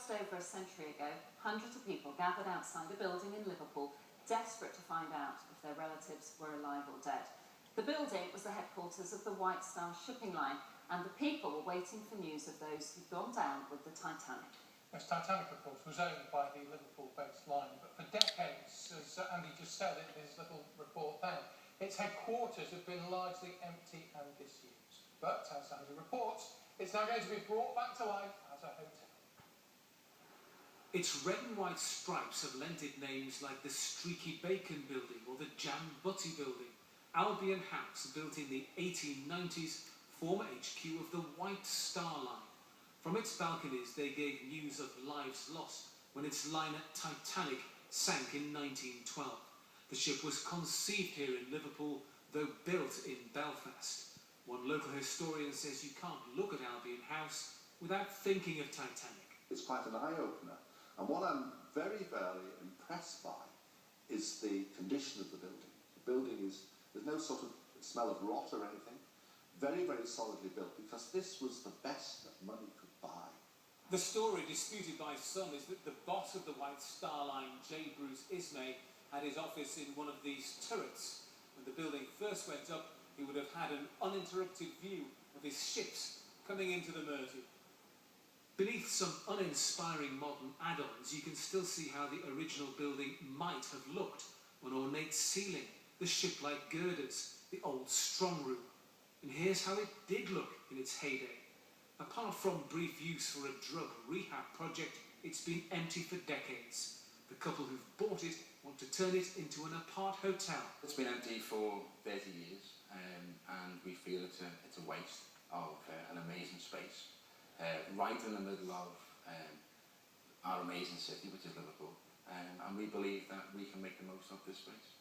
Just over a century ago, hundreds of people gathered outside a building in Liverpool, desperate to find out if their relatives were alive or dead. The building was the headquarters of the White Star shipping line, and the people were waiting for news of those who'd gone down with the Titanic. Yes, Titanic, of course, was owned by the Liverpool-based line, but for decades, as Andy just said in his little report then, its headquarters have been largely empty and disused. But, as Andy reports, it's now going to be brought back to life as a hotel. Its red and white stripes have lent it names like the Streaky Bacon Building or the Jam Butty Building. Albion House, built in the 1890s, former HQ of the White Star Line. From its balconies they gave news of lives lost when its liner Titanic sank in 1912. The ship was conceived here in Liverpool, though built in Belfast. One local historian says you can't look at Albion House without thinking of Titanic. It's quite an eye-opener, and what I'm very, very impressed by is the condition of the building. The building there's no sort of smell of rot or anything. Very, very solidly built, because this was the best that money could buy. The story disputed by some is that the boss of the White Star Line, J. Bruce Ismay, had his office in one of these turrets. When the building first went up, he would have had an uninterrupted view of his ships coming into the Mersey. Beneath some uninspiring modern add-ons, you can still see how the original building might have looked. An ornate ceiling, the ship-like girders, the old strong room. And here's how it did look in its heyday. Apart from brief use for a drug rehab project, it's been empty for decades. The couple who've bought it want to turn it into an apart hotel. It's been empty for 30 years, and we feel it's a waste of an amazing space, right in the middle of our amazing city, which is Liverpool, and we believe that we can make the most of this space.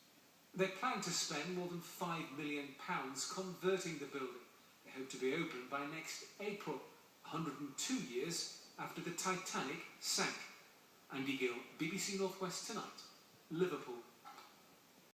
They plan to spend more than £5 million converting the building. They hope to be open by next April, 102 years after the Titanic sank. Andy Gill, BBC North West Tonight, Liverpool.